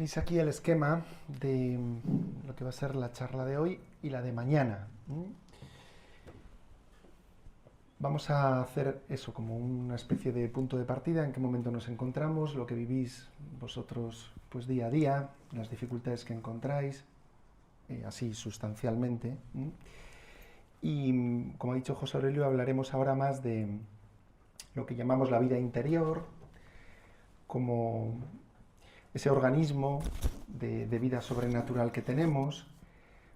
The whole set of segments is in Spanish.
Tenéis aquí el esquema de lo que va a ser la charla de hoy y la de mañana. Vamos a hacer eso como una especie de punto de partida, en qué momento nos encontramos, lo que vivís vosotros pues día a día, las dificultades que encontráis, así sustancialmente. Y como ha dicho José Aurelio, hablaremos ahora más de lo que llamamos la vida interior, como ese organismo de vida sobrenatural que tenemos,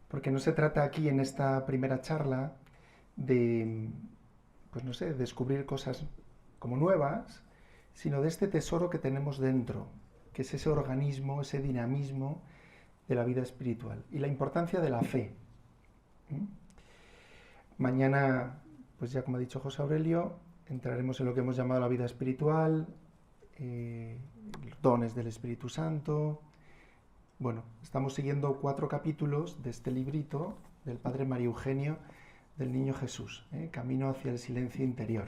porque no se trata aquí en esta primera charla de, pues no sé, descubrir cosas como nuevas, sino de este tesoro que tenemos dentro, que es ese organismo, ese dinamismo de la vida espiritual y la importancia de la fe. Mañana, pues ya como ha dicho José Aurelio, entraremos en lo que hemos llamado la vida espiritual, los dones del Espíritu Santo. Bueno, estamos siguiendo 4 capítulos de este librito del Padre María Eugenio del Niño Jesús, Camino hacia el silencio interior.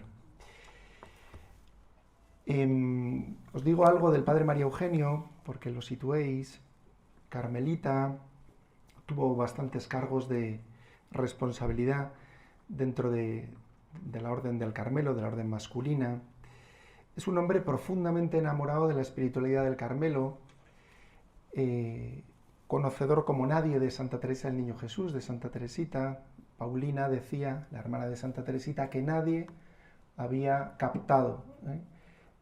Os digo algo del Padre María Eugenio, porque lo situéis. Carmelita, tuvo bastantes cargos de responsabilidad dentro de la Orden del Carmelo, de la Orden masculina. Es un hombre profundamente enamorado de la espiritualidad del Carmelo, conocedor como nadie de Santa Teresa del Niño Jesús, de Santa Teresita. Paulina decía, la hermana de Santa Teresita, que nadie había captado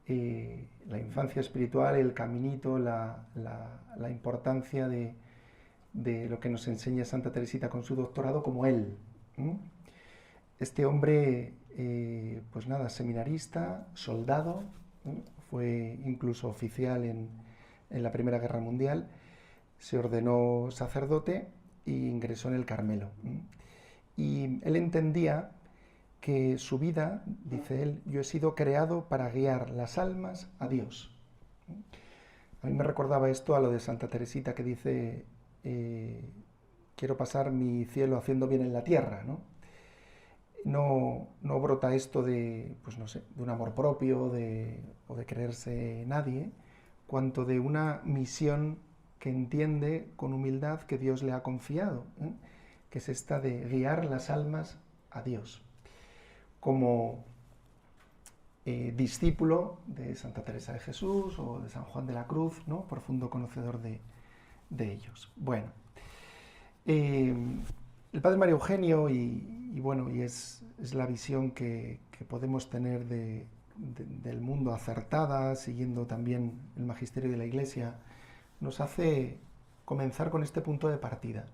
la infancia espiritual, el caminito, la importancia de lo que nos enseña Santa Teresita con su doctorado como él. Este hombre, pues nada, seminarista, soldado, fue incluso oficial en la Primera Guerra Mundial, se ordenó sacerdote e ingresó en el Carmelo. Y él entendía que su vida, dice él, yo he sido creado para guiar las almas a Dios. A mí me recordaba esto a lo de Santa Teresita que dice, quiero pasar mi cielo haciendo bien en la tierra, ¿no? No brota esto de, pues no sé, de un amor propio o de creerse nadie, cuanto de una misión que entiende con humildad que Dios le ha confiado, que es esta de guiar las almas a Dios. Como discípulo de Santa Teresa de Jesús o de San Juan de la Cruz, ¿no? Profundo conocedor de ellos. Bueno, el Padre María Eugenio y es la visión que podemos tener del mundo acertada, siguiendo también el magisterio de la Iglesia, nos hace comenzar con este punto de partida.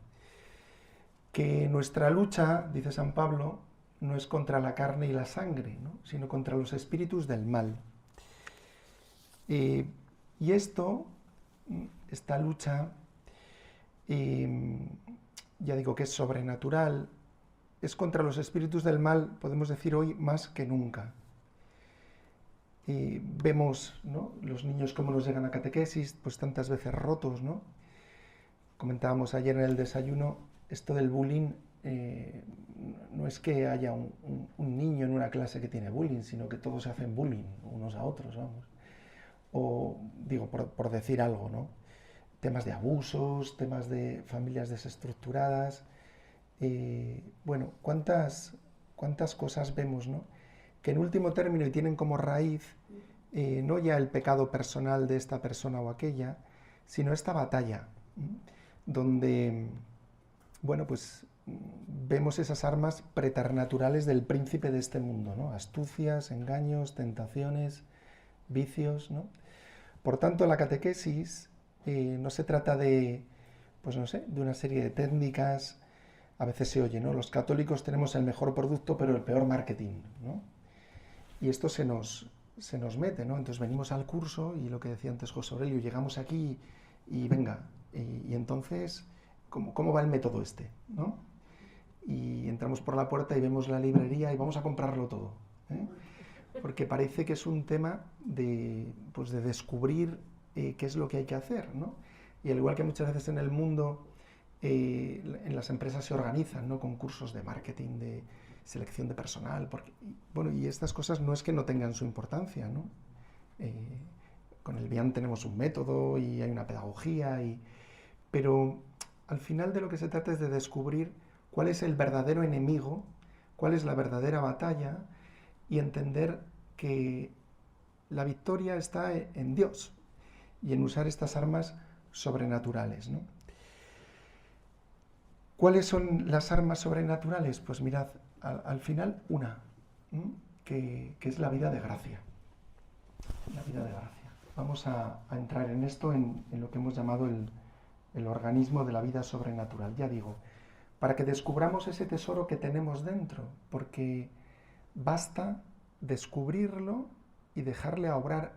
Que nuestra lucha, dice San Pablo, no es contra la carne y la sangre, ¿no? Sino contra los espíritus del mal. Y esta lucha, ya digo que es sobrenatural, es contra los espíritus del mal, podemos decir hoy más que nunca. Vemos, ¿no?, los niños cómo nos llegan a catequesis, pues tantas veces rotos, ¿no? Comentábamos ayer en el desayuno, esto del bullying, no es que haya un niño en una clase que tiene bullying, sino que todos se hacen bullying unos a otros, vamos. O, digo, por decir algo, ¿no? Temas de abusos, temas de familias desestructuradas. Bueno, ¿cuántas cosas vemos, ¿no?, que en último término y tienen como raíz no ya el pecado personal de esta persona o aquella, sino esta batalla, donde, bueno, pues vemos esas armas preternaturales del príncipe de este mundo, ¿no? Astucias, engaños, tentaciones, vicios, ¿no? Por tanto, la catequesis no se trata de, pues no sé, de una serie de técnicas. A veces se oye, ¿no? Los católicos tenemos el mejor producto, pero el peor marketing, ¿no? Y esto se nos mete, ¿no? Entonces venimos al curso y lo que decía antes José Aurelio, llegamos aquí y venga, y entonces, ¿cómo va el método este, ¿no? Y entramos por la puerta y vemos la librería y vamos a comprarlo todo, ¿eh? Porque parece que es un tema de descubrir qué es lo que hay que hacer, ¿no? Y al igual que muchas veces en el mundo, en las empresas se organizan, ¿no?, concursos de marketing, de selección de personal, y estas cosas no es que no tengan su importancia, ¿no? en el Bian tenemos un método y hay una pedagogía, pero al final de lo que se trata es de descubrir cuál es el verdadero enemigo, cuál es la verdadera batalla y entender que la victoria está en Dios y en usar estas armas sobrenaturales, ¿no? ¿Cuáles son las armas sobrenaturales? Pues mirad, al final una, que es la vida de gracia. La vida de gracia. Vamos a entrar en esto, en lo que hemos llamado el organismo de la vida sobrenatural. Ya digo, para que descubramos ese tesoro que tenemos dentro, porque basta descubrirlo y dejarle a obrar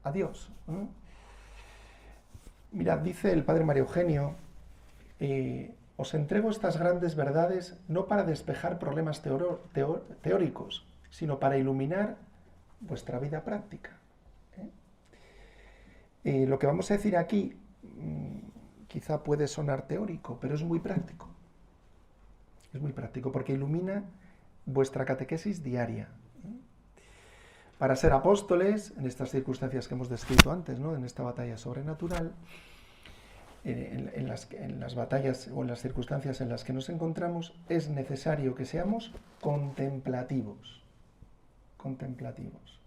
a Dios, ¿no? Mirad, dice el padre Mario Eugenio, os entrego estas grandes verdades no para despejar problemas teóricos, sino para iluminar vuestra vida práctica. Lo que vamos a decir aquí quizá puede sonar teórico, pero es muy práctico. Es muy práctico porque ilumina vuestra catequesis diaria. Para ser apóstoles, en estas circunstancias que hemos descrito antes, ¿no? En esta batalla sobrenatural, en las batallas o en las circunstancias en las que nos encontramos, es necesario que seamos contemplativos. Contemplativos.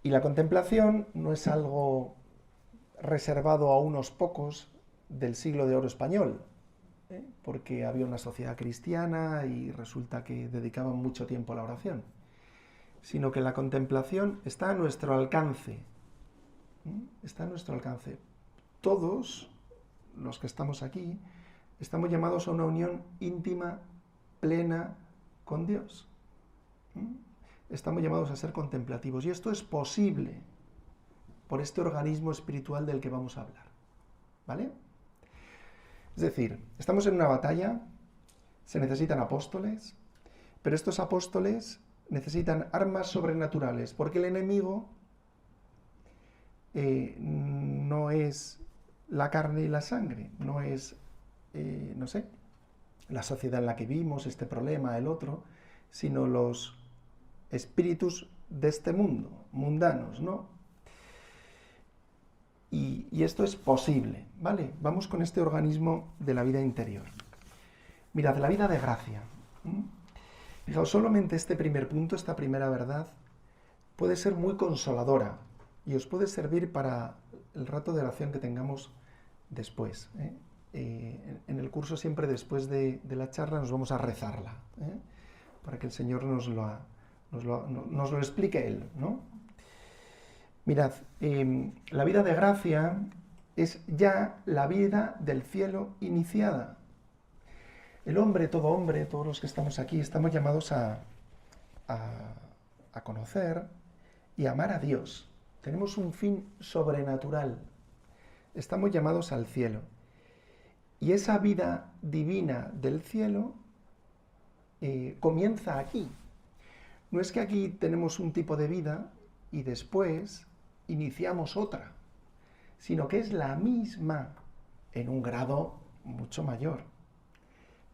Y la contemplación no es algo reservado a unos pocos del siglo de oro español, porque había una sociedad cristiana y resulta que dedicaban mucho tiempo a la oración, sino que la contemplación está a nuestro alcance. Está a nuestro alcance. Todos los que estamos aquí estamos llamados a una unión íntima, plena con Dios. Estamos llamados a ser contemplativos y esto es posible por este organismo espiritual del que vamos a hablar. ¿Vale? Es decir, estamos en una batalla, se necesitan apóstoles, pero estos apóstoles necesitan armas sobrenaturales, porque el enemigo no es la carne y la sangre, no es, no sé, la sociedad en la que vivimos, este problema, el otro, sino los espíritus de este mundo, mundanos, ¿no? Y esto es posible, ¿vale? Vamos con este organismo de la vida interior. Mirad, la vida de gracia. Fijaos, solamente este primer punto, esta primera verdad, puede ser muy consoladora y os puede servir para el rato de oración que tengamos después. En el curso siempre después de la charla nos vamos a rezarla, para que el Señor nos lo explique Él, ¿no? Mirad, la vida de gracia es ya la vida del cielo iniciada. El hombre, todos los que estamos aquí, estamos llamados a conocer y amar a Dios. Tenemos un fin sobrenatural. Estamos llamados al cielo. Y esa vida divina del cielo comienza aquí. No es que aquí tenemos un tipo de vida y después iniciamos otra, sino que es la misma en un grado mucho mayor.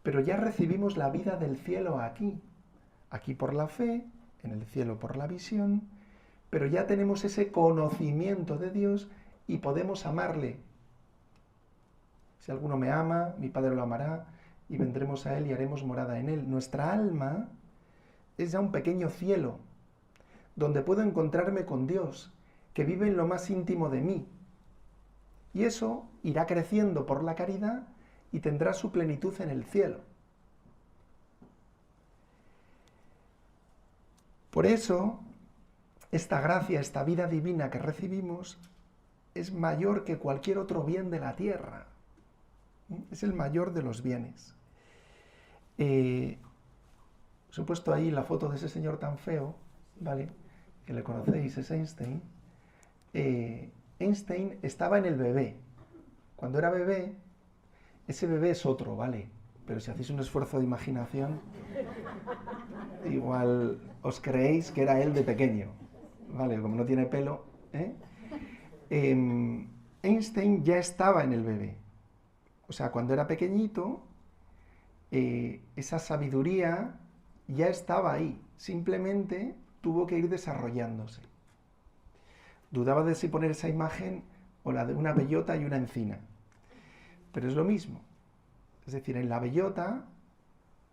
Pero ya recibimos la vida del cielo aquí. Aquí por la fe, en el cielo por la visión, pero ya tenemos ese conocimiento de Dios y podemos amarle. Si alguno me ama, mi Padre lo amará, y vendremos a Él y haremos morada en Él. Nuestra alma es ya un pequeño cielo, donde puedo encontrarme con Dios, que vive en lo más íntimo de mí. Y eso irá creciendo por la caridad y tendrá su plenitud en el cielo. Por eso, esta gracia, esta vida divina que recibimos, es mayor que cualquier otro bien de la tierra. Es el mayor de los bienes. Os he puesto ahí la foto de ese señor tan feo, ¿vale? Que le conocéis, es Einstein. Einstein estaba en el bebé. Cuando era bebé, ese bebé es otro, ¿vale? Pero si hacéis un esfuerzo de imaginación, igual os creéis que era él de pequeño, ¿vale? Como no tiene pelo, Einstein ya estaba en el bebé. O sea, cuando era pequeñito, esa sabiduría ya estaba ahí. Simplemente tuvo que ir desarrollándose. Dudaba de si poner esa imagen o la de una bellota y una encina. Pero es lo mismo. Es decir, en la bellota,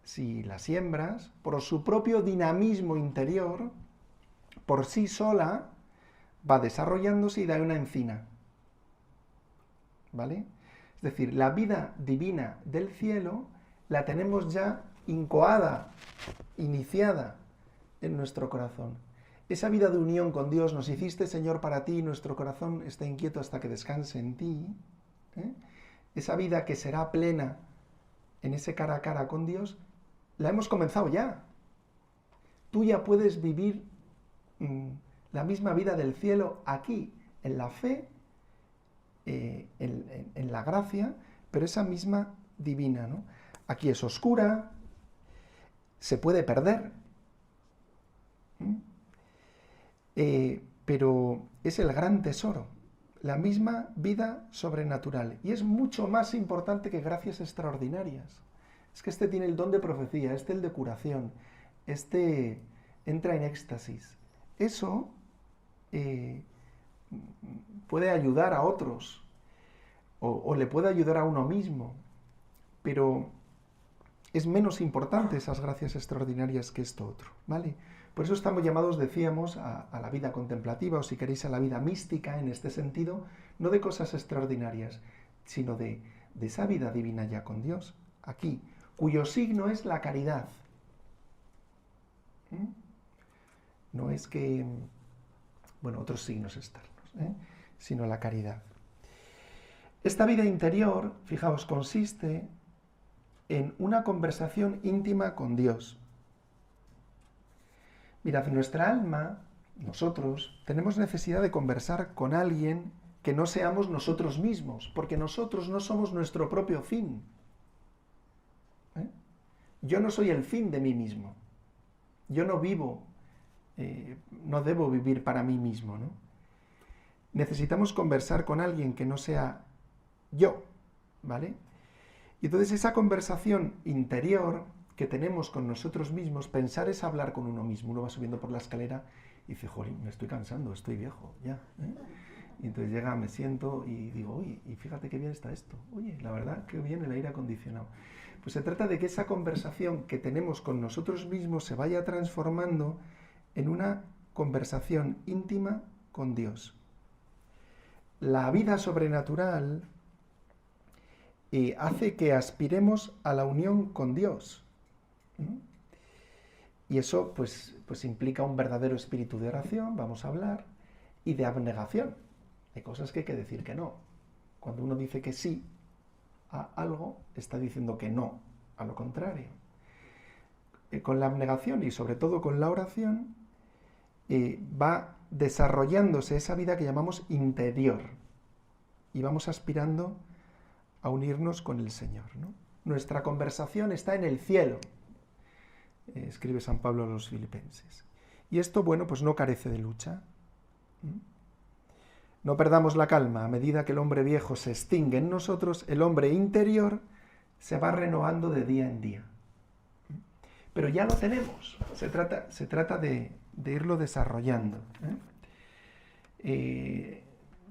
si la siembras, por su propio dinamismo interior, por sí sola, va desarrollándose y da una encina. ¿Vale? Es decir, la vida divina del cielo la tenemos ya incoada, iniciada en nuestro corazón. Esa vida de unión con Dios nos hiciste, Señor, para ti, nuestro corazón está inquieto hasta que descanse en ti. Esa vida que será plena en ese cara a cara con Dios, la hemos comenzado ya. Tú ya puedes vivir la misma vida del cielo aquí, en la fe, en la gracia, pero esa misma divina, ¿no? Aquí es oscura, se puede perder, pero es el gran tesoro, la misma vida sobrenatural. Y es mucho más importante que gracias extraordinarias. Es que este tiene el don de profecía, este el de curación, este entra en éxtasis. Eso puede ayudar a otros o le puede ayudar a uno mismo, pero es menos importante esas gracias extraordinarias que esto otro, ¿vale? Por eso estamos llamados, decíamos, a la vida contemplativa, o si queréis a la vida mística en este sentido, no de cosas extraordinarias, sino de esa vida divina ya con Dios, aquí, cuyo signo es la caridad. No es que, bueno, otros signos externos, sino la caridad. Esta vida interior, fijaos, consiste en una conversación íntima con Dios. Mirad, nuestra alma, nosotros, tenemos necesidad de conversar con alguien que no seamos nosotros mismos, porque nosotros no somos nuestro propio fin. Yo no soy el fin de mí mismo. Yo no vivo, no debo vivir para mí mismo, ¿no? Necesitamos conversar con alguien que no sea yo, ¿vale? Y entonces esa conversación interior que tenemos con nosotros mismos, pensar es hablar con uno mismo. Uno va subiendo por la escalera y dice, jolín, me estoy cansando, estoy viejo, ya. Y entonces llega, me siento y digo, oye, y fíjate qué bien está esto. Oye, la verdad, qué bien el aire acondicionado. Pues se trata de que esa conversación que tenemos con nosotros mismos se vaya transformando en una conversación íntima con Dios. La vida sobrenatural hace que aspiremos a la unión con Dios. Y eso pues implica un verdadero espíritu de oración, vamos a hablar, y de abnegación. Hay cosas que hay que decir que no. Cuando uno dice que sí a algo, está diciendo que no a lo contrario. Con la abnegación y sobre todo con la oración, va desarrollándose esa vida que llamamos interior. Y vamos aspirando a unirnos con el Señor, ¿no? Nuestra conversación está en el cielo, escribe San Pablo a los Filipenses. Y esto, bueno, pues no carece de lucha. No perdamos la calma. A medida que el hombre viejo se extingue en nosotros, el hombre interior se va renovando de día en día. Pero ya lo tenemos. Se trata de irlo desarrollando.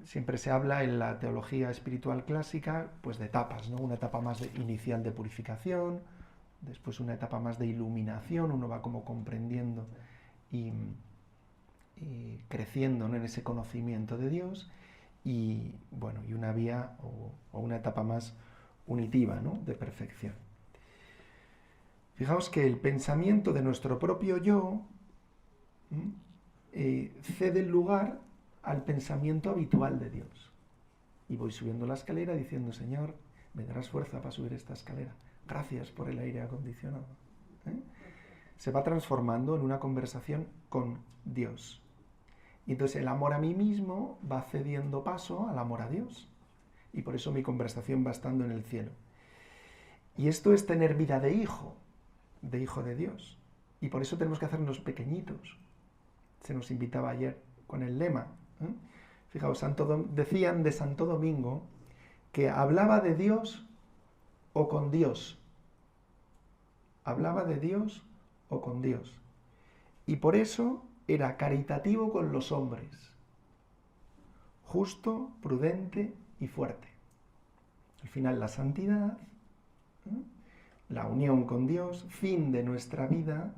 Siempre se habla en la teología espiritual clásica pues de etapas, ¿no? Una etapa más inicial de purificación, después una etapa más de iluminación, uno va como comprendiendo y creciendo, ¿no? En ese conocimiento de Dios, y bueno, y una vía o una etapa más unitiva, ¿no? De perfección. Fijaos que el pensamiento de nuestro propio yo cede el lugar al pensamiento habitual de Dios. Y voy subiendo la escalera diciendo, Señor, me darás fuerza para subir esta escalera. Gracias por el aire acondicionado. Se va transformando en una conversación con Dios. Y entonces el amor a mí mismo va cediendo paso al amor a Dios. Y por eso mi conversación va estando en el cielo. Y esto es tener vida de hijo de Dios. Y por eso tenemos que hacernos pequeñitos. Se nos invitaba ayer con el lema. Fijaos, decían de Santo Domingo que hablaba de Dios o con Dios. Hablaba de Dios o con Dios. Y por eso era caritativo con los hombres. justo, prudente y fuerte. Al final la santidad, la unión con Dios, fin de nuestra vida,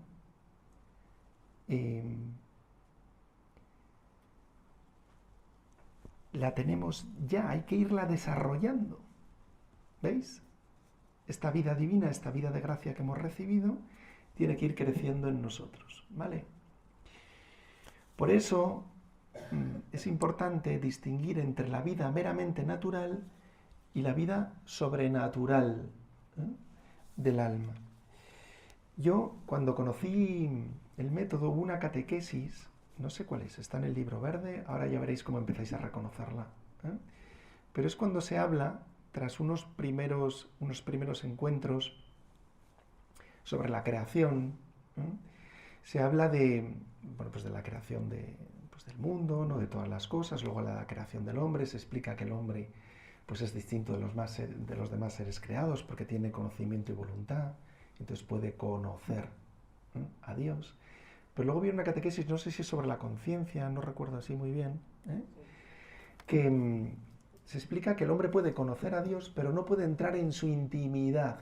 la tenemos ya, hay que irla desarrollando. ¿Veis? Esta vida divina, esta vida de gracia que hemos recibido, tiene que ir creciendo en nosotros, ¿vale? Por eso es importante distinguir entre la vida meramente natural y la vida sobrenatural del alma. Yo, cuando conocí el método, hubo una catequesis, no sé cuál es, está en el libro verde, ahora ya veréis cómo empezáis a reconocerla. Pero es cuando se habla, tras unos primeros encuentros sobre la creación, se habla de, pues de la creación del mundo, ¿no? De todas las cosas, luego la creación del hombre, se explica que el hombre pues es distinto de los demás seres creados porque tiene conocimiento y voluntad, entonces puede conocer a Dios. Pero luego viene una catequesis, no sé si es sobre la conciencia, no recuerdo así muy bien, que se explica que el hombre puede conocer a Dios, pero no puede entrar en su intimidad.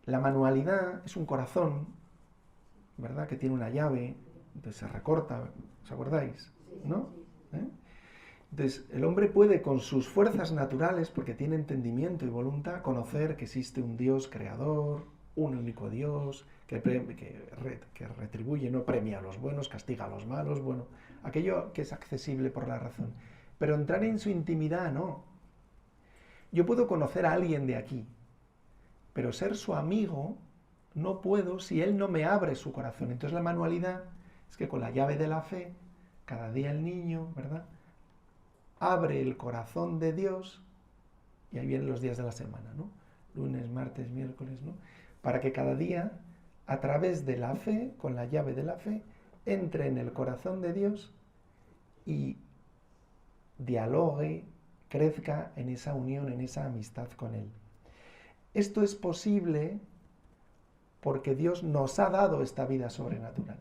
La manualidad es un corazón, ¿verdad?, que tiene una llave, entonces se recorta, ¿os acordáis? ¿No? Entonces, el hombre puede con sus fuerzas naturales, porque tiene entendimiento y voluntad, conocer que existe un Dios creador, un único Dios, que retribuye, no premia a los buenos, castiga a los malos, bueno, aquello que es accesible por la razón. Pero entrar en su intimidad, no. Yo puedo conocer a alguien de aquí, pero ser su amigo no puedo si él no me abre su corazón. Entonces la manualidad es que con la llave de la fe, cada día el niño, ¿verdad?, abre el corazón de Dios, y ahí vienen los días de la semana, ¿no? Lunes, martes, miércoles, ¿no? Para que cada día, a través de la fe, con la llave de la fe, entre en el corazón de Dios y dialogue, crezca en esa unión, en esa amistad con Él. Esto es posible porque Dios nos ha dado esta vida sobrenatural.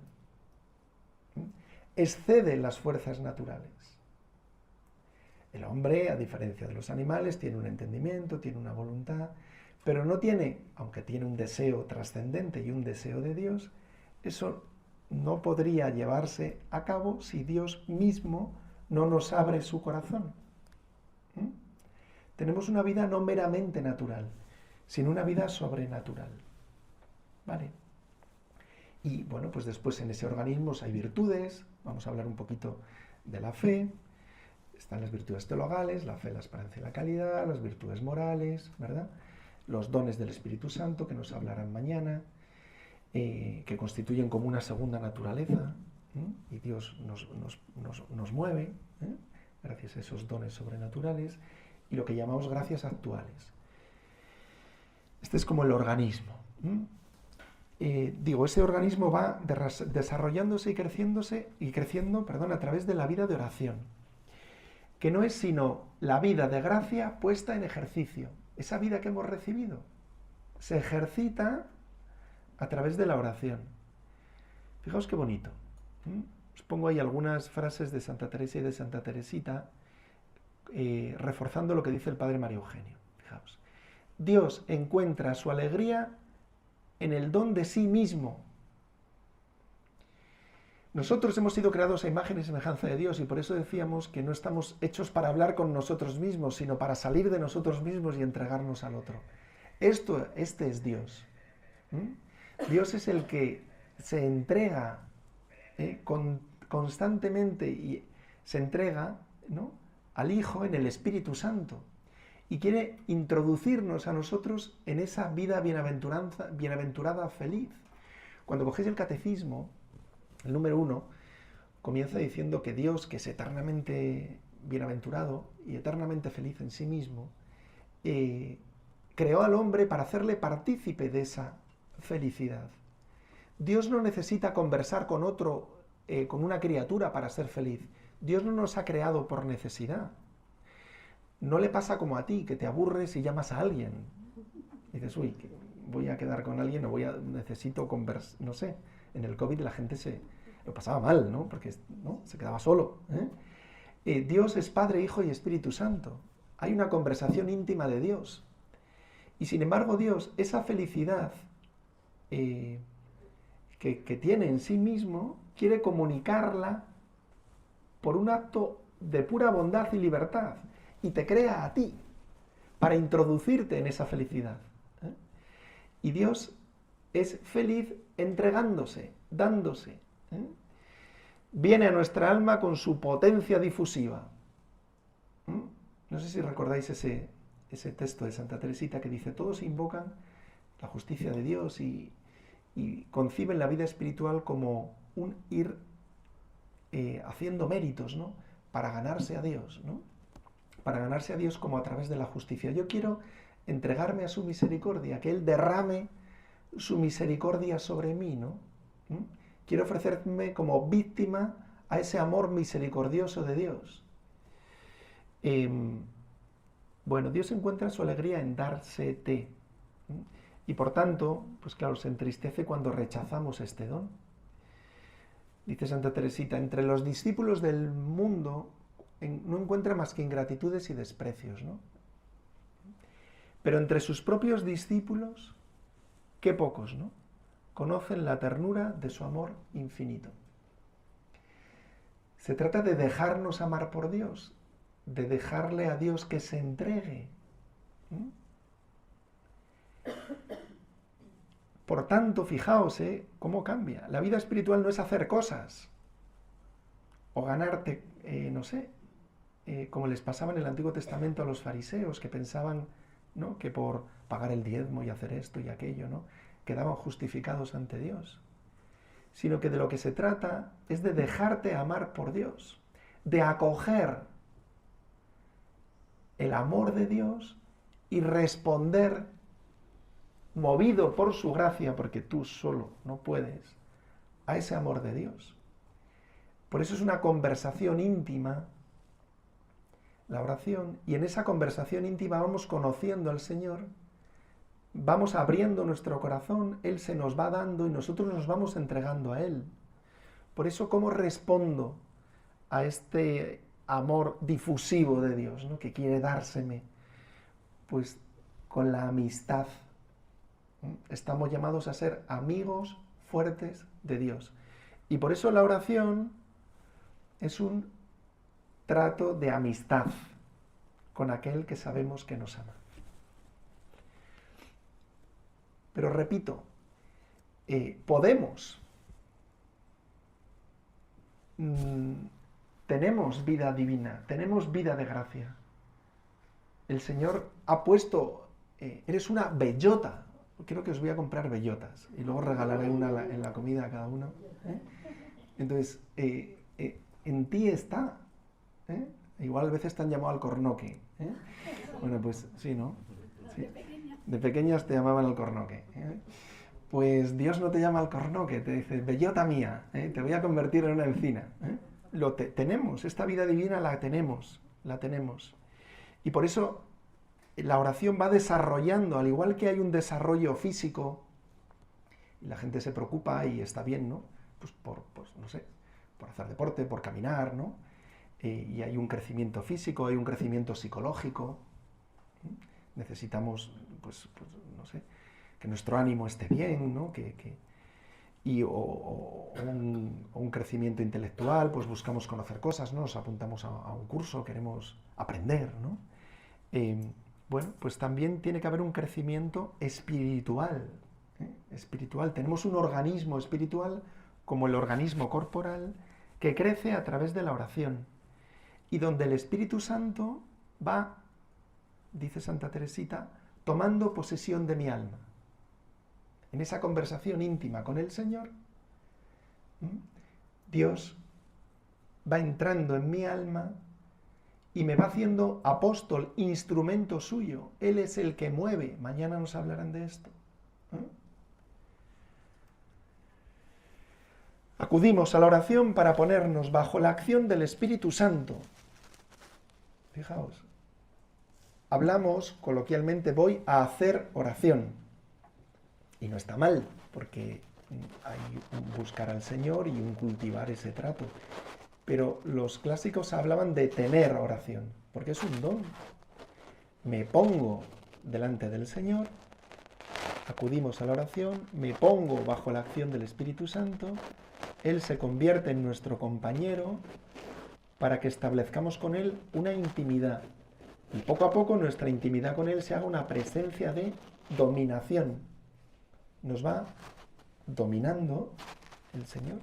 Excede las fuerzas naturales. El hombre, a diferencia de los animales, tiene un entendimiento, tiene una voluntad, pero no tiene, aunque tiene un deseo trascendente y un deseo de Dios, eso no podría llevarse a cabo si Dios mismo no nos abre su corazón. Tenemos una vida no meramente natural, sino una vida sobrenatural. ¿Vale? Y bueno, pues después en ese organismo hay virtudes, vamos a hablar un poquito de la fe, están las virtudes teologales, la fe, la esperanza y la caridad, las virtudes morales, ¿verdad?, los dones del Espíritu Santo, que nos hablarán mañana, que constituyen como una segunda naturaleza, y Dios nos mueve, gracias a esos dones sobrenaturales, y lo que llamamos gracias actuales. Este es como el organismo. Ese organismo va desarrollándose y creciendo a través de la vida de oración, que no es sino la vida de gracia puesta en ejercicio. Esa vida que hemos recibido se ejercita a través de la oración. Fijaos qué bonito. Os pongo ahí algunas frases de Santa Teresa y de Santa Teresita, reforzando lo que dice el Padre Mario Eugenio. Fijaos. Dios encuentra su alegría en el don de sí mismo. Nosotros hemos sido creados a imagen y semejanza de Dios, y por eso decíamos que no estamos hechos para hablar con nosotros mismos, sino para salir de nosotros mismos y entregarnos al otro. Este es Dios. Dios es el que se entrega constantemente y se entrega, ¿no?, al Hijo en el Espíritu Santo, y quiere introducirnos a nosotros en esa vida bienaventurada feliz. Cuando cogéis el catecismo, el número 1 comienza diciendo que Dios, que es eternamente bienaventurado y eternamente feliz en sí mismo, creó al hombre para hacerle partícipe de esa felicidad. Dios no necesita conversar con otro, con una criatura para ser feliz. Dios no nos ha creado por necesidad. No le pasa como a ti, que te aburres y llamas a alguien. Y dices, uy, voy a quedar con alguien o necesito conversar, no sé. En el COVID la gente lo pasaba mal, ¿no? Porque, ¿no?, se quedaba solo, Dios es Padre, Hijo y Espíritu Santo. Hay una conversación íntima de Dios. Y sin embargo Dios, esa felicidad que tiene en sí mismo, quiere comunicarla por un acto de pura bondad y libertad. Y te crea a ti para introducirte en esa felicidad. Y Dios es feliz entregándose, dándose. Viene a nuestra alma con su potencia difusiva. No sé si recordáis ese texto de Santa Teresita que dice: todos invocan la justicia de Dios y conciben la vida espiritual como un ir haciendo méritos, ¿no? Para ganarse a Dios, ¿no? Para ganarse a Dios como a través de la justicia. Yo quiero entregarme a su misericordia, que Él derrame su misericordia sobre mí, ¿no? Quiero ofrecerme como víctima a ese amor misericordioso de Dios. Bueno, Dios encuentra su alegría en dársete. Y por tanto, pues claro, se entristece cuando rechazamos este don. Dice Santa Teresita: entre los discípulos del mundo no encuentra más que ingratitudes y desprecios, ¿no? Pero entre sus propios discípulos, qué pocos, ¿no? Conocen la ternura de su amor infinito. Se trata de dejarnos amar por Dios, de dejarle a Dios que se entregue. Por tanto, fijaos, cómo cambia. La vida espiritual no es hacer cosas o ganarte, no sé, como les pasaba en el Antiguo Testamento a los fariseos, que pensaban, ¿no?, que por pagar el diezmo y hacer esto y aquello, ¿no?, quedaban justificados ante Dios. Sino que de lo que se trata es de dejarte amar por Dios, de acoger el amor de Dios y responder, movido por su gracia, porque tú solo no puedes, a ese amor de Dios. Por eso es una conversación íntima, la oración, y en esa conversación íntima vamos conociendo al Señor, vamos abriendo nuestro corazón, Él se nos va dando y nosotros nos vamos entregando a Él. Por eso, ¿cómo respondo a este amor difusivo de Dios, ¿no?, que quiere dárseme? Pues con la amistad. Estamos llamados a ser amigos fuertes de Dios. Y por eso la oración es un trato de amistad con aquel que sabemos que nos ama. Pero repito, tenemos vida divina, tenemos vida de gracia. El Señor ha puesto, eres una bellota. Creo que os voy a comprar bellotas y luego regalaré una en la comida a cada uno. Entonces, en ti está. Igual a veces te han llamado alcornoque. Bueno, pues sí, ¿no? Sí. De pequeñas te llamaban alcornoque. Pues Dios no te llama alcornoque, te dice: bellota mía, te voy a convertir en una encina. Tenemos, esta vida divina la tenemos. Y por eso la oración va desarrollando, al igual que hay un desarrollo físico, y la gente se preocupa y está bien, ¿no? Pues no sé, por hacer deporte, por caminar, ¿no? Y hay un crecimiento físico, hay un crecimiento psicológico. Necesitamos, pues no sé, que nuestro ánimo esté bien, ¿no? O un crecimiento intelectual, pues buscamos conocer cosas, ¿no? Nos apuntamos a un curso, queremos aprender, ¿no? Bueno, pues también tiene que haber un crecimiento espiritual. Espiritual. Tenemos un organismo espiritual como el organismo corporal que crece a través de la oración y donde el Espíritu Santo va, dice Santa Teresita, tomando posesión de mi alma. En esa conversación íntima con el Señor, Dios va entrando en mi alma y me va haciendo apóstol, instrumento suyo. Él es el que mueve. Mañana nos hablarán de esto. Acudimos a la oración para ponernos bajo la acción del Espíritu Santo. Fijaos. Hablamos, coloquialmente, voy a hacer oración. Y no está mal, porque hay un buscar al Señor y un cultivar ese trato. Pero los clásicos hablaban de tener oración, porque es un don. Me pongo delante del Señor, acudimos a la oración, me pongo bajo la acción del Espíritu Santo, Él se convierte en nuestro compañero para que establezcamos con Él una intimidad. Y poco a poco nuestra intimidad con Él se haga una presencia de dominación. Nos va dominando el Señor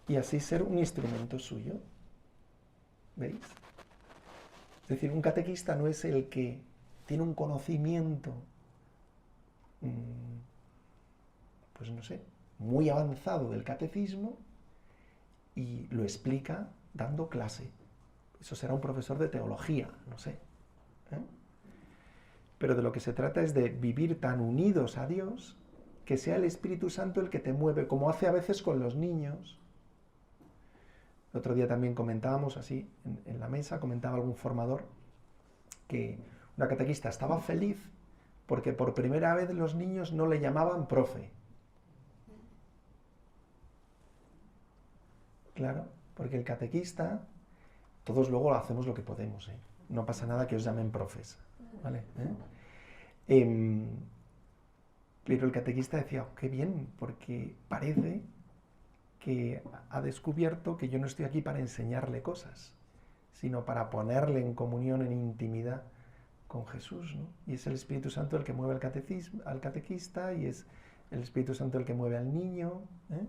y así ser un instrumento suyo. ¿Veis? Es decir, un catequista no es el que tiene un conocimiento, pues no sé, muy avanzado del catecismo y lo explica dando clase. Eso será un profesor de teología, no sé. Pero de lo que se trata es de vivir tan unidos a Dios que sea el Espíritu Santo el que te mueve, como hace a veces con los niños. El otro día también comentábamos así, en la mesa, comentaba algún formador que una catequista estaba feliz porque por primera vez los niños no le llamaban profe. Claro, porque el catequista, todos luego hacemos lo que podemos, ¿eh? No pasa nada que os llamen profes, ¿vale? Pero el catequista decía, oh, qué bien, porque parece que ha descubierto que yo no estoy aquí para enseñarle cosas, sino para ponerle en comunión, en intimidad con Jesús, ¿no? Y es el Espíritu Santo el que mueve al catequista y es el Espíritu Santo el que mueve al niño, ¿eh?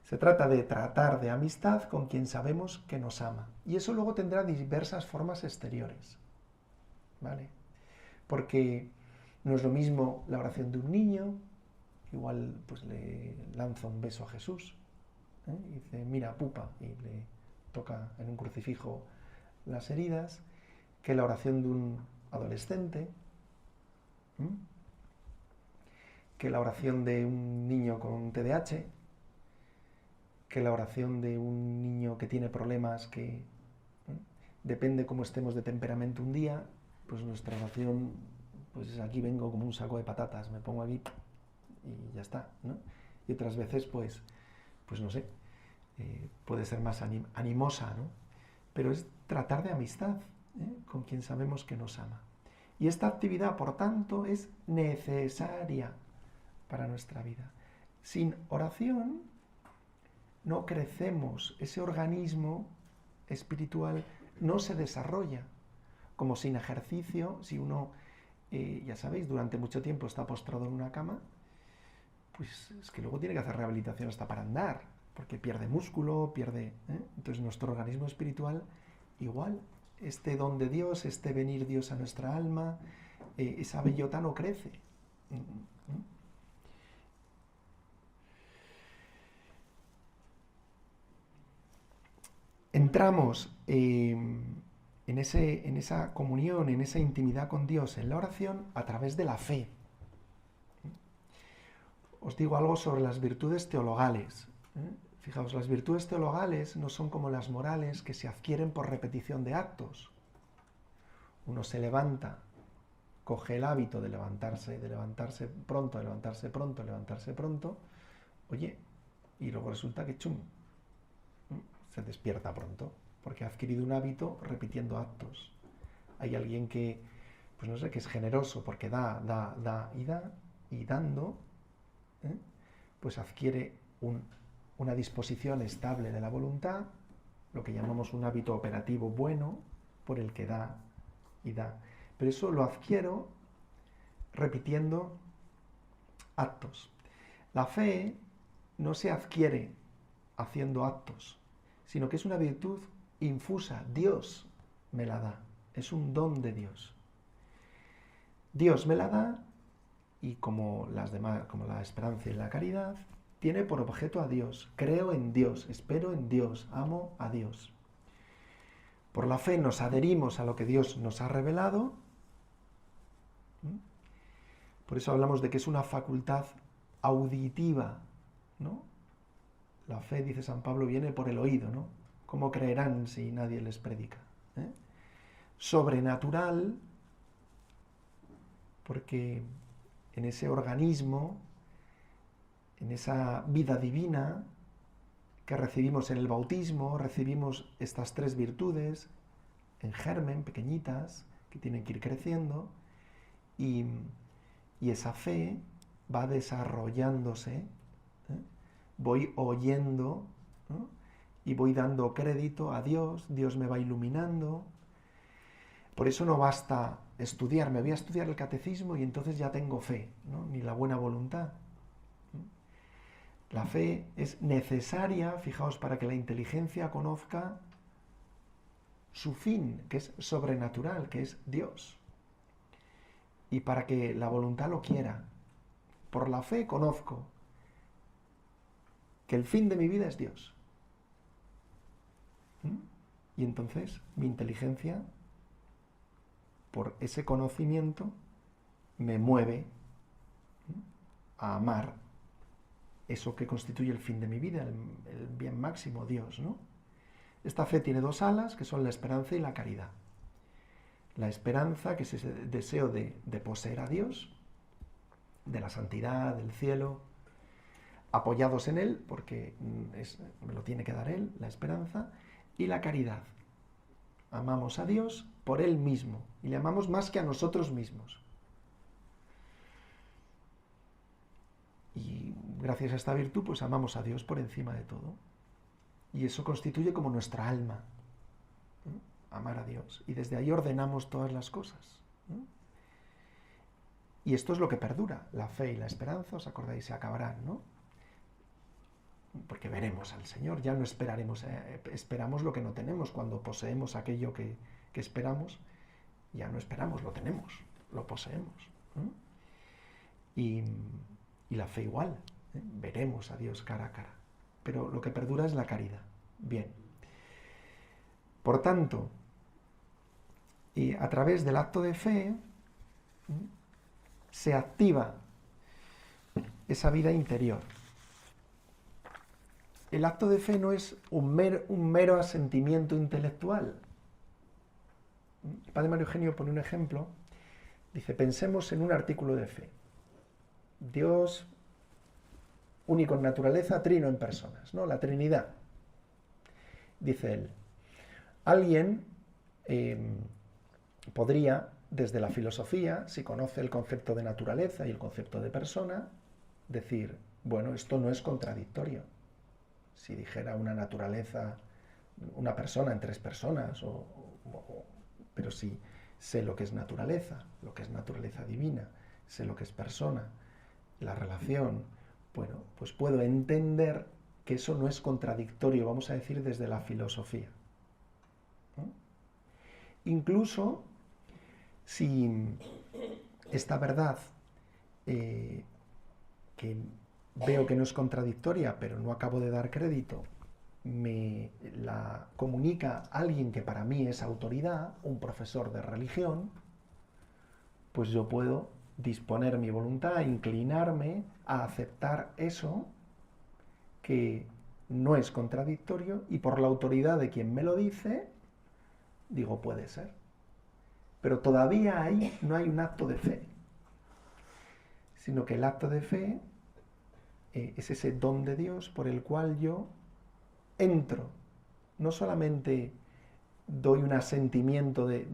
Se trata de tratar de amistad con quien sabemos que nos ama. Y eso luego tendrá diversas formas exteriores, ¿vale? Porque no es lo mismo la oración de un niño, igual pues le lanza un beso a Jesús, ¿eh? Y dice, mira, pupa, y le toca en un crucifijo las heridas, que la oración de un adolescente, ¿eh? Que la oración de un niño con TDAH, que la oración de un niño que tiene problemas, que depende cómo estemos de temperamento un día, pues nuestra oración, pues aquí vengo como un saco de patatas, me pongo aquí y ya está, ¿no? Y otras veces, pues no sé, puede ser más animosa, ¿no? Pero es tratar de amistad, con quien sabemos que nos ama. Y esta actividad, por tanto, es necesaria para nuestra vida. Sin oración no crecemos, ese organismo espiritual no se desarrolla. Como sin ejercicio, si uno, ya sabéis, durante mucho tiempo está postrado en una cama, pues es que luego tiene que hacer rehabilitación hasta para andar, porque pierde músculo, pierde... Entonces nuestro organismo espiritual igual, este don de Dios, este venir Dios a nuestra alma, esa bellota no crece. Entramos en esa comunión, en esa intimidad con Dios, en la oración, a través de la fe. Os digo algo sobre las virtudes teologales. Fijaos, las virtudes teologales no son como las morales que se adquieren por repetición de actos. Uno se levanta, coge el hábito de levantarse pronto, de levantarse pronto, oye, y luego resulta que se despierta pronto, porque ha adquirido un hábito repitiendo actos. Hay alguien que, pues no sé, que es generoso porque da, y dando, pues adquiere una disposición estable de la voluntad, lo que llamamos un hábito operativo bueno, por el que da y da. Pero eso lo adquiero repitiendo actos. La fe no se adquiere haciendo actos, sino que es una virtud infusa. Dios me la da. Es un don de Dios. Dios me la da y como las demás, como la esperanza y la caridad, tiene por objeto a Dios. Creo en Dios, espero en Dios, amo a Dios. Por la fe nos adherimos a lo que Dios nos ha revelado. Por eso hablamos de que es una facultad auditiva, ¿no? La fe, dice San Pablo, viene por el oído, ¿no? ¿Cómo creerán si nadie les predica? Sobrenatural, porque en ese organismo, en esa vida divina, que recibimos en el bautismo, recibimos estas 3 virtudes en germen, pequeñitas, que tienen que ir creciendo, y esa fe va desarrollándose, voy oyendo, ¿no? Y voy dando crédito a Dios, Dios me va iluminando. Por eso no basta estudiar, me voy a estudiar el catecismo y entonces ya tengo fe, ¿no? Ni la buena voluntad. La fe es necesaria, fijaos, para que la inteligencia conozca su fin, que es sobrenatural, que es Dios. Y para que la voluntad lo quiera. Por la fe conozco que el fin de mi vida es Dios. Y entonces mi inteligencia, por ese conocimiento, me mueve a amar eso que constituye el fin de mi vida, el bien máximo, Dios, ¿no? Esta fe tiene 2 alas, que son la esperanza y la caridad. La esperanza, que es ese deseo de poseer a Dios, de la santidad, del cielo, apoyados en Él, porque me lo tiene que dar Él, la esperanza, y la caridad. Amamos a Dios por Él mismo, y le amamos más que a nosotros mismos. Y gracias a esta virtud, pues amamos a Dios por encima de todo. Y eso constituye como nuestra alma, ¿no? Amar a Dios. Y desde ahí ordenamos todas las cosas, ¿no? Y esto es lo que perdura. La fe y la esperanza, os acordáis, se acabarán, ¿no? Porque veremos al Señor, ya no esperaremos, esperamos lo que no tenemos. Cuando poseemos aquello que esperamos, ya no esperamos, lo tenemos, lo poseemos, ¿no? Y la fe igual, veremos a Dios cara a cara. Pero lo que perdura es la caridad. Bien. Por tanto, y a través del acto de fe, se activa esa vida interior. El acto de fe no es un mero asentimiento intelectual. El padre Mario Eugenio pone un ejemplo, dice, pensemos en un artículo de fe. Dios, único en naturaleza, trino en personas, ¿no? La Trinidad. Dice él, alguien podría, desde la filosofía, si conoce el concepto de naturaleza y el concepto de persona, decir, bueno, esto no es contradictorio. Si dijera una naturaleza, una persona en 3 personas, pero si sé lo que es naturaleza divina, sé lo que es persona, la relación, bueno, pues puedo entender que eso no es contradictorio, vamos a decir, desde la filosofía, ¿no? Incluso si esta verdad que veo que no es contradictoria, pero no acabo de dar crédito, me la comunica alguien que para mí es autoridad, un profesor de religión, pues yo puedo disponer mi voluntad, inclinarme a aceptar eso que no es contradictorio, y por la autoridad de quien me lo dice, digo, puede ser. Pero todavía ahí no hay un acto de fe, sino que el acto de fe es ese don de Dios por el cual yo entro, no solamente doy un asentimiento de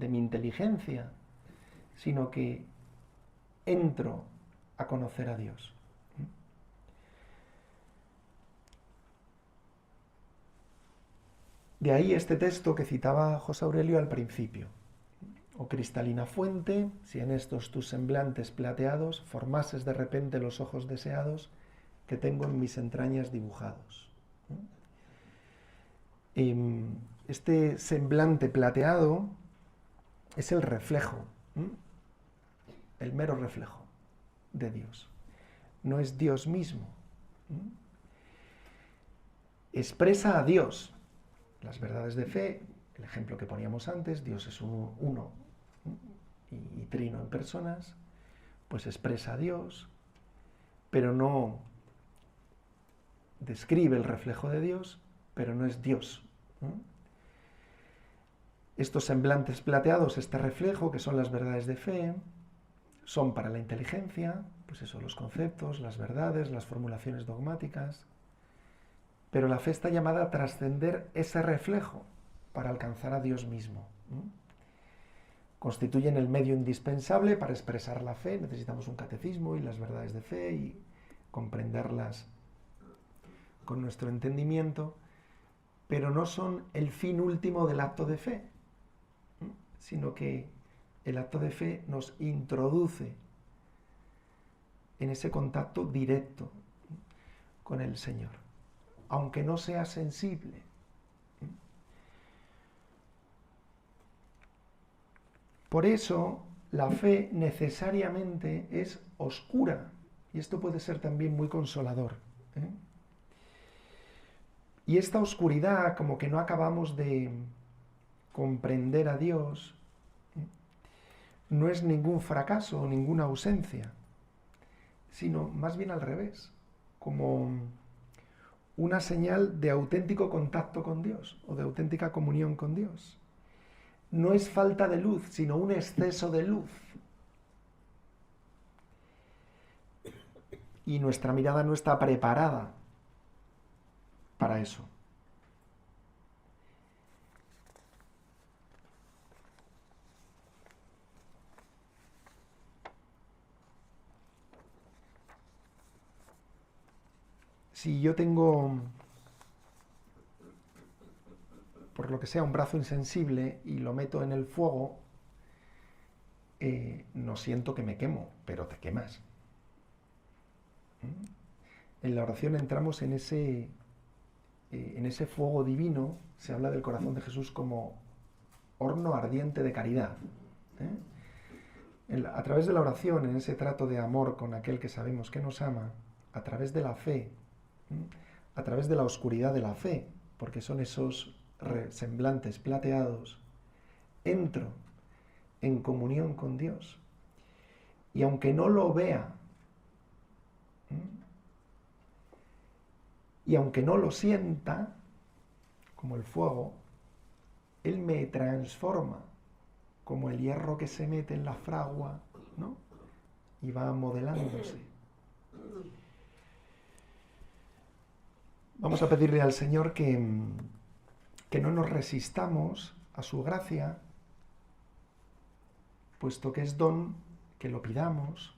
mi inteligencia, sino que entro a conocer a Dios. De ahí este texto que citaba José Aurelio al principio. Oh cristalina fuente, si en estos tus semblantes plateados formases de repente los ojos deseados que tengo en mis entrañas dibujados. Este semblante plateado es el reflejo, el mero reflejo de Dios. No es Dios mismo. Expresa a Dios. Las verdades de fe, el ejemplo que poníamos antes, Dios es uno y trino en personas, pues expresa a Dios, pero no describe el reflejo de Dios, pero no es Dios. Estos semblantes plateados, este reflejo, que son las verdades de fe, son para la inteligencia, pues eso, los conceptos, las verdades, las formulaciones dogmáticas, Pero la fe está llamada a trascender ese reflejo para alcanzar a Dios mismo. Constituyen el medio indispensable para expresar la fe. Necesitamos un catecismo y las verdades de fe y comprenderlas con nuestro entendimiento, pero no son el fin último del acto de fe, sino que el acto de fe nos introduce en ese contacto directo con el Señor, aunque no sea sensible. Por eso la fe necesariamente es oscura, y esto puede ser también muy consolador. Y esta oscuridad, como que no acabamos de comprender a Dios, no es ningún fracaso o ninguna ausencia, sino más bien al revés, como una señal de auténtico contacto con Dios o de auténtica comunión con Dios. No es falta de luz, sino un exceso de luz. Y nuestra mirada no está preparada para eso. Si yo tengo, por lo que sea, un brazo insensible y lo meto en el fuego, no siento que me quemo, pero te quemas. En la oración entramos en ese fuego divino. Se habla del corazón de Jesús como horno ardiente de caridad. A través de la oración, en ese trato de amor con aquel que sabemos que nos ama, a través de la fe, a través de la oscuridad de la fe, porque son esos semblantes plateados, entro en comunión con Dios. Y aunque no lo vea, y aunque no lo sienta, como el fuego, Él me transforma, como el hierro que se mete en la fragua, ¿no? Y va modelándose. Vamos a pedirle al Señor que no nos resistamos a su gracia, puesto que es don, que lo pidamos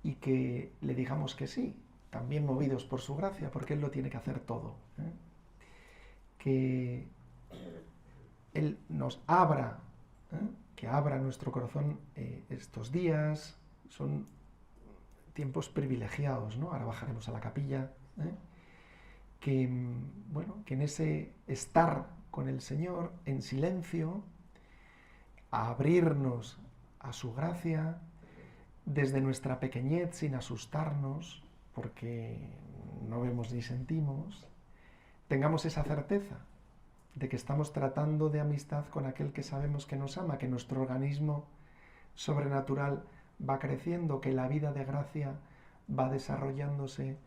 y que le digamos que sí, también movidos por su gracia, porque Él lo tiene que hacer todo. Que Él nos abra, que abra nuestro corazón estos días. Son tiempos privilegiados, ¿no? Ahora bajaremos a la capilla. Que en ese estar con el Señor en silencio, a abrirnos a su gracia desde nuestra pequeñez sin asustarnos, porque no vemos ni sentimos, tengamos esa certeza de que estamos tratando de amistad con aquel que sabemos que nos ama, que nuestro organismo sobrenatural va creciendo, que la vida de gracia va desarrollándose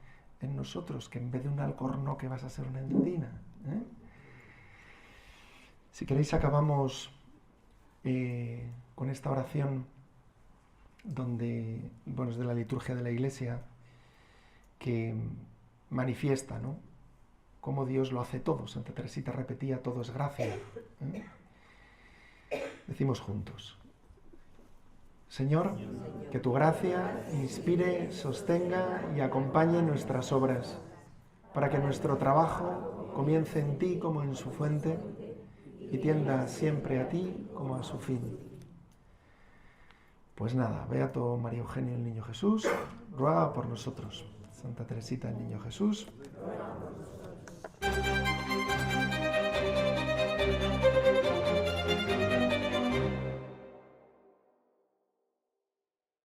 en nosotros, que en vez de un alcornoque vas a ser una encina. Si queréis acabamos con esta oración donde, es de la liturgia de la Iglesia, que manifiesta, ¿no?, cómo Dios lo hace todo. Santa Teresita repetía: todo es gracia. Decimos juntos: Señor, que tu gracia inspire, sostenga y acompañe nuestras obras, para que nuestro trabajo comience en ti como en su fuente y tienda siempre a ti como a su fin. Pues nada, Beato María Eugenia el Niño Jesús, ruega por nosotros. Santa Teresita el Niño Jesús,